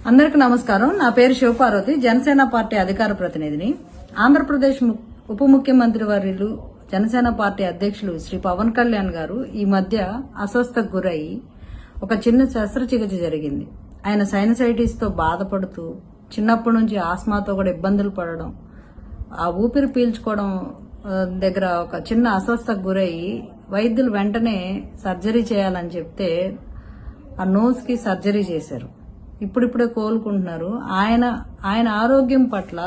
అందరికీ నమస్కారం. నా పేరు శివపార్వతి, జనసేన పార్టీ అధికార ప్రతినిధిని. ఆంధ్రప్రదేశ్ ఉప ముఖ్యమంత్రి వర్యులు, జనసేన పార్టీ అధ్యక్షులు శ్రీ పవన్ కళ్యాణ్ గారు ఈ మధ్య అస్వస్థకు గురై ఒక చిన్న శస్త్రచికిత్స జరిగింది. ఆయన సైనసైటిస్ తో బాధపడుతూ చిన్నప్పటి నుంచి ఆస్మాతో కూడా ఇబ్బందులు పడడం, ఆ ఊపిరి పీల్చుకోవడం దగ్గర ఒక చిన్న అస్వస్థకు గురై వైద్యులు వెంటనే సర్జరీ చేయాలని చెప్తే ఆ నోస్ కి సర్జరీ చేశారు. ఇప్పుడిప్పుడే కోలుకుంటున్నారు. ఆయన ఆరోగ్యం పట్ల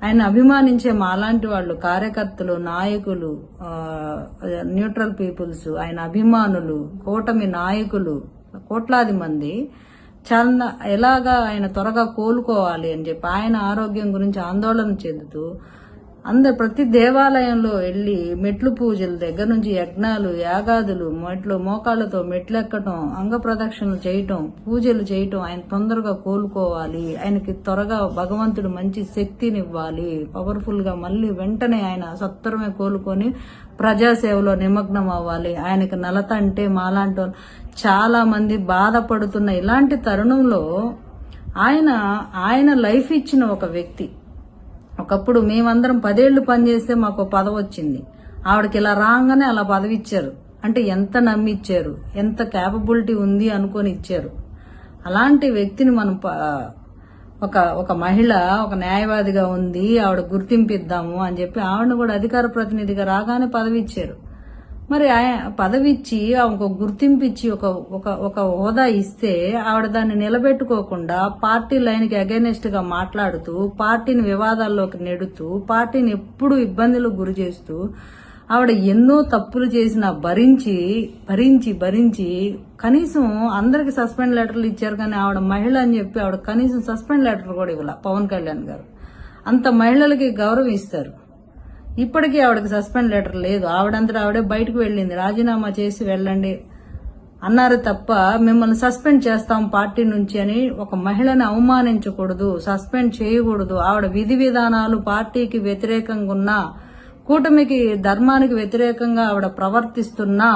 ఆయన అభిమానించే మాలాంటి వాళ్ళు, కార్యకర్తలు, నాయకులు, న్యూట్రల్ పీపుల్స్, ఆయన అభిమానులు, కూటమి నాయకులు, కోట్లాది మంది చాలా ఎలాగా ఆయన త్వరగా కోలుకోవాలి అని చెప్పి ఆయన ఆరోగ్యం గురించి ఆందోళన చెందుతూ ప్రతి దేవాలయంలో వెళ్లి మెట్లు పూజల దగ్గర నుంచి యజ్ఞాలు, యాగాదులు, మోకాళ్లతో మెట్లెక్కటం, అంగ ప్రదక్షిణలు చేయటం, పూజలు చేయటం, ఆయన తొందరగా కోలుకోవాలి, ఆయనకి త్వరగా భగవంతుడు మంచి శక్తినివ్వాలి, పవర్ఫుల్ గా మళ్ళీ వెంటనే ఆయన సత్వరమే కోలుకొని ప్రజాసేవలో నిమగ్నం అవ్వాలి, ఆయనకి నలత అంటే మాలాంటి చాలా మంది బాధపడుతున్న ఇలాంటి తరుణంలో ఆయన లైఫ్ ఇచ్చిన ఒక వ్యక్తి. ఒకప్పుడు మేమందరం 10 ఏళ్లు పనిచేస్తే మాకు పదవి వచ్చింది. ఆవిడకి ఇలా రాగానే అలా పదవి ఇచ్చారు. అంటే ఎంత నమ్మిచ్చారు, ఎంత క్యాపబిలిటీ ఉంది అనుకొని ఇచ్చారు. అలాంటి వ్యక్తిని మనం ఒక మహిళ, ఒక న్యాయవాదిగా ఉంది, ఆవిడ గుర్తింపిద్దాము అని చెప్పి ఆవిడని కూడా అధికార ప్రతినిధిగా రాగానే పదవి ఇచ్చారు. మరి పదవి ఇచ్చి ఒక గుర్తింపు ఇచ్చి ఒక హోదా ఇస్తే ఆవిడ దాన్ని నిలబెట్టుకోకుండా పార్టీ లైన్ కి అగైనెస్ట్ గా మాట్లాడుతూ, పార్టీని వివాదాల్లోకి నెడుతూ, పార్టీని ఎప్పుడు ఇబ్బందులకు గురి చేస్తూ, ఆవిడ ఎన్నో తప్పులు చేసినా భరించి కనీసం అందరికి సస్పెండ్ లెటర్లు ఇచ్చారు. కానీ ఆవిడ మహిళ అని చెప్పి ఆవిడ కనీసం సస్పెండ్ లెటర్ కూడా ఇవ్వాల పవన్ కళ్యాణ్ గారు. అంత మహిళలకి గౌరవం ఇస్తారు. ఇప్పటికీ ఆవిడకి సస్పెండ్ లెటర్ లేదు. ఆవిడంతటా ఆవిడే బయటకు వెళ్ళింది, రాజీనామా చేసి వెళ్ళండి అన్నారు తప్ప మిమ్మల్ని సస్పెండ్ చేస్తాం పార్టీ నుంచి అని ఒక మహిళని అవమానించకూడదు, సస్పెండ్ చేయకూడదు. ఆవిడ విధి విధానాలు పార్టీకి వ్యతిరేకంగా ఉన్నా, కూటమికి ధర్మానికి వ్యతిరేకంగా ఆవిడ ప్రవర్తిస్తున్నా,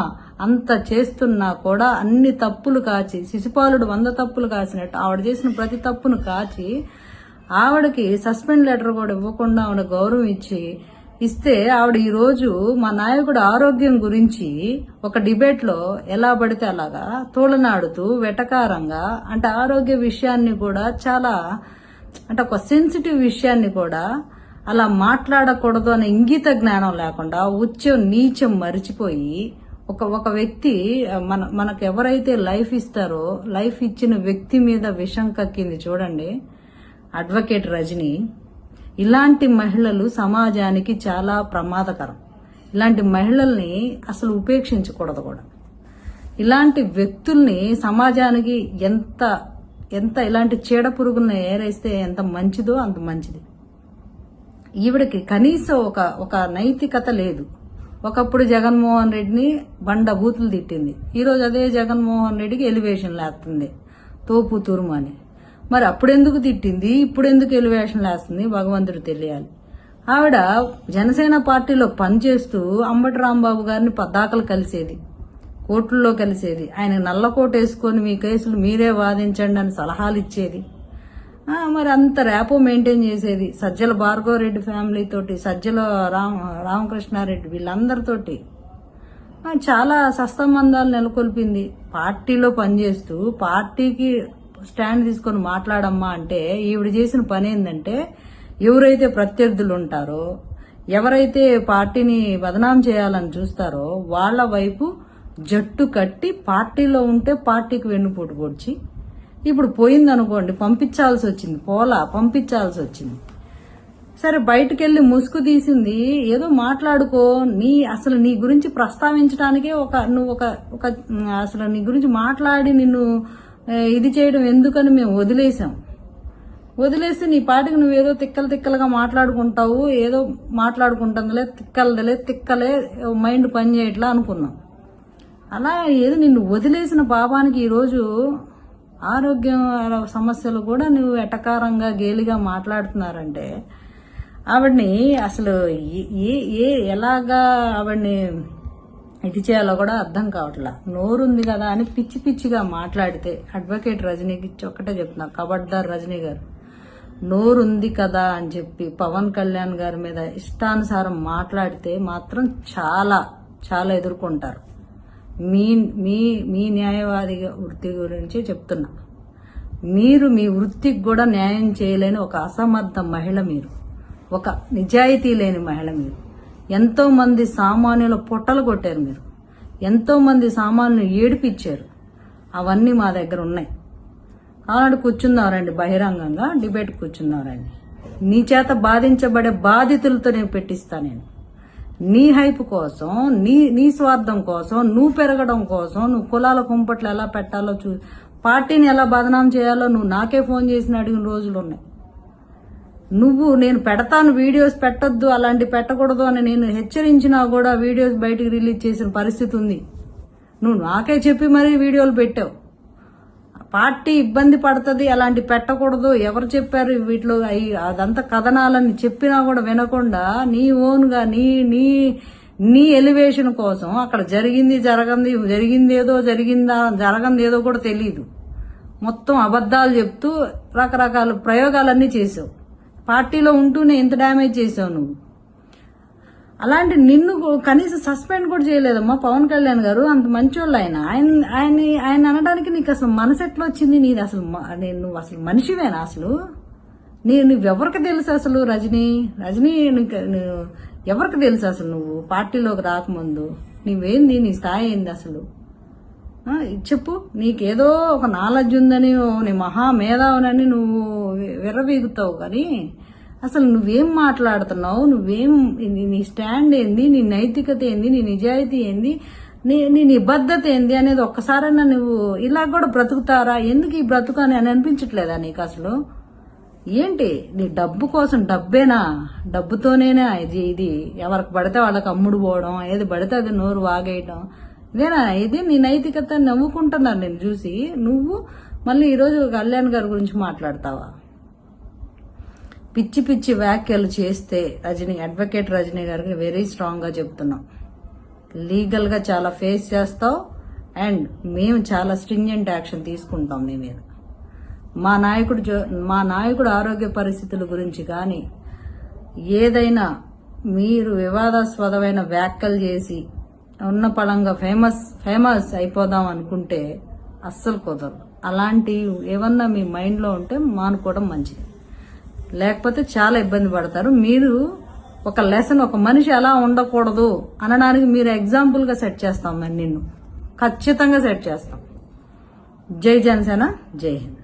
అంత చేస్తున్నా కూడా అన్ని తప్పులు కాచి, శిశుపాలుడు 100 తప్పులు కాసినట్టు ఆవిడ చేసిన ప్రతి తప్పును కాచి ఆవిడకి సస్పెండ్ లెటర్ కూడా ఇవ్వకుండా ఆవిడ గౌరవం ఇస్తే ఆవిడ ఈ రోజు మా నాయకుడు ఆరోగ్యం గురించి ఒక డిబేట్ లో ఎలా పడితే అలాగా తోలనాడుతూ వెటకారంగా, అంటే ఆరోగ్య విషయాన్ని కూడా చాలా, అంటే ఒక సెన్సిటివ్ విషయాన్ని కూడా అలా మాట్లాడకూడదు అనే ఇంగిత జ్ఞానం లేకుండా ఉచ్చం నీచం మరిచిపోయి ఒక వ్యక్తి మనకు ఎవరైతే లైఫ్ ఇస్తారో లైఫ్ ఇచ్చిన వ్యక్తి మీద విషం కక్కింది చూడండి అడ్వకేట్ రజని. ఇలాంటి మహిళలు సమాజానికి చాలా ప్రమాదకరం. ఇలాంటి మహిళల్ని అసలు ఉపేక్షించకూడదు కూడా. ఇలాంటి వ్యక్తుల్ని సమాజానికి ఎంత ఇలాంటి చీడ పురుగుల్ని ఏరేస్తే ఎంత మంచిదో అంత మంచిది. ఈవిడకి కనీసం ఒక నైతికత లేదు. ఒకప్పుడు జగన్మోహన్ రెడ్డిని బండ బూతులు తిట్టింది, ఈరోజు అదే జగన్మోహన్ రెడ్డికి ఎలివేషన్ లేస్తుంది తోపు తురుము అని. మరి అప్పుడెందుకు తిట్టింది, ఇప్పుడెందుకు ఎలివేషన్ లేస్తుంది భగవంతుడు తెలియాలి. ఆవిడ జనసేన పార్టీలో పనిచేస్తూ అంబటి రాంబాబు గారిని పద్దాకలు కలిసేది, కోర్టుల్లో కలిసేది, ఆయన నల్లకోట వేసుకొని మీ కేసులు మీరే వాదించండి అని సలహాలు ఇచ్చేది. మరి అంత ర్యాపో మెయింటైన్ చేసేది సజ్జల భార్గవ రెడ్డి ఫ్యామిలీ తోటి, సజ్జల రామకృష్ణారెడ్డి వీళ్ళందరితోటి చాలా సత్సంబంధాలు నెలకొల్పింది. పార్టీలో పనిచేస్తూ పార్టీకి స్టాండ్ తీసుకొని మాట్లాడమ్మా అంటే ఈవిడ చేసిన పని ఏంటంటే, ఎవరైతే ప్రత్యర్థులు ఉంటారో, ఎవరైతే పార్టీని బదనాం చేయాలని చూస్తారో వాళ్ళ వైపు జట్టు కట్టి పార్టీలో ఉంటే పార్టీకి వెన్నుపోటు పొడిచి, ఇప్పుడు పోయిందనుకోండి పంపించాల్సి వచ్చింది. సరే బయటకెళ్లి ముసుగు తీసింది, ఏదో మాట్లాడుకో, అసలు నీ గురించి ప్రస్తావించడానికే అసలు నీ గురించి మాట్లాడి నిన్ను ఇది చేయడం ఎందుకని మేము వదిలేసి నీ పాటికి నువ్వేదో తిక్కలుగా మాట్లాడుకుంటావు, ఏదో మాట్లాడుకుంటుందిలే, తిక్కలే మైండ్ పని చేయట్లా అనుకున్నాం. అలా ఏదో నిన్ను వదిలేసిన పాపానికి ఈరోజు ఆరోగ్య సమస్యలు కూడా నువ్వు ఎటకారంగా గేలిగా మాట్లాడుతున్నారంటే ఆవిడ్ని అసలు ఎలాగా ఆవిడ్ని ఎటు చేయాలో కూడా అర్థం కావట్లా. నోరుంది కదా అని పిచ్చి పిచ్చిగా మాట్లాడితే అడ్వకేట్ రజనీకి ఒక్కటే చెప్తున్నా, కబడ్దార్ రజనీ గారు, నోరుంది కదా అని చెప్పి పవన్ కళ్యాణ్ గారి మీద ఇష్టానుసారం మాట్లాడితే మాత్రం చాలా చాలా ఎదుర్కొంటారు. మీ మీ మీ న్యాయవాది వృత్తి గురించి చెప్తున్నా. మీరు మీ వృత్తికి కూడా న్యాయం చేయలేని ఒక అసమర్థ మహిళ మీరు, ఒక నిజాయితీ లేని మహిళ మీరు. ఎంతో మంది సామాన్యుల పొట్టలు కొట్టారు మీరు, ఎంతో మంది సామాన్యులు ఏడిపించారు. అవన్నీ మా దగ్గర ఉన్నాయి. అలాంటి కూర్చున్నారండి, బహిరంగంగా డిబేట్ కూర్చున్నారండి. నీ చేత బాధించబడే బాధితులతో నేను పెట్టిస్తా. నేను నీ హైప్ కోసం, నీ స్వార్థం కోసం, నువ్వు పెరగడం కోసం, నువ్వు కులాల కుంపట్లు ఎలా పెట్టాలో పార్టీని ఎలా బదనాం చేయాలో నువ్వు నాకే ఫోన్ చేసిన అడిగిన రోజులు ఉన్నాయి. నువ్వు నేను పెడతాను వీడియోస్ పెట్టొద్దు, అలాంటి పెట్టకూడదు అని నేను హెచ్చరించినా కూడా వీడియోస్ బయటికి రిలీజ్ చేసిన పరిస్థితి ఉంది. నువ్వు నాకే చెప్పి మరీ వీడియోలు పెట్టావు. పార్టీ ఇబ్బంది పడుతుంది, అలాంటి పెట్టకూడదు, ఎవరు చెప్పారు వీటిలో అదంతా కథనాలని చెప్పినా కూడా వినకుండా నీ ఓన్గా నీ ఎలివేషన్ కోసం అక్కడ జరిగింది ఏదో జరగంది ఏదో కూడా తెలియదు, మొత్తం అబద్ధాలు చెప్తూ రకరకాల ప్రయోగాలన్నీ చేసావు. పార్టీలో ఉంటూనే ఎంత డ్యామేజ్ చేసావు నువ్వు. అలాంటి నిన్ను కనీసం సస్పెండ్ కూడా చేయలేదమ్మా పవన్ కళ్యాణ్ గారు. అంత మంచోళ్ళు ఆయన అనడానికి నీకు అసలు మనసు ఎట్లా వచ్చింది? నీది అసలు నువ్వు అసలు మనిషివేనా? అసలు నువ్వెవరికి తెలుసు అసలు? రజనీ ఎవరికి తెలుసు అసలు? నువ్వు పార్టీలోకి రాకముందు నువ్వేంది, నీ స్థాయి ఏంది అసలు? చెప్పు. నీకేదో ఒక నాలెడ్జ్ ఉందని, నీ మహామేధావునని నువ్వు విర్రవీగుతావు, కానీ అసలు నువ్వేం మాట్లాడుతున్నావు? నీ స్టాండ్ ఏంది? నీ నైతికత ఏంది? నీ నిజాయితీ ఏంది? నీ నిబద్ధత ఏంది అనేది ఒక్కసారైనా నువ్వు ఇలా కూడా బ్రతుకుతారా? ఎందుకు ఈ బ్రతుకు అని అనిపించట్లేదా నీకు అసలు? ఏంటి నీ డబ్బు కోసం? డబ్బేనా? డబ్బుతోనేనా ఇది ఎవరికి పడితే వాళ్ళకి అమ్ముడు పోవడం, ఏది పడితే అది నోరు వాగేయడం, ఇదేనా? ఇది నీ నైతికత నవ్వుకుంటున్నారు నేను చూసి. నువ్వు మళ్ళీ ఈరోజు కళ్యాణ్ గారి గురించి మాట్లాడతావా? పిచ్చి పిచ్చి వ్యాఖ్యలు చేస్తే అడ్వకేట్ రజనీ గారికి వెరీ స్ట్రాంగ్ గా చెప్తున్నాం, లీగల్ గా చాలా ఫేస్ చేస్తావు. అండ్ మేము చాలా స్ట్రింజెంట్ యాక్షన్ తీసుకుంటాం నీ మీద. మా నాయకుడు ఆరోగ్య పరిస్థితుల గురించి కానీ ఏదైనా మీరు వివాదాస్పదమైన వ్యాఖ్యలు చేసి ఉన్న పళంగా ఫేమస్ అయిపోదాం అనుకుంటే అస్సలు కుదరదు. అలాంటి ఏమన్నా మీ మైండ్లో ఉంటే మానుకోవడం మంచిది, లేకపోతే చాలా ఇబ్బంది పడతారు. మీరు ఒక లెసన్, ఒక మనిషి ఎలా ఉండకూడదు అనడానికి మీరు ఎగ్జాంపుల్గా సెట్ చేస్తాం. మేము నిన్ను ఖచ్చితంగా సెట్ చేస్తాం. జై జనసేన, జై హింద్.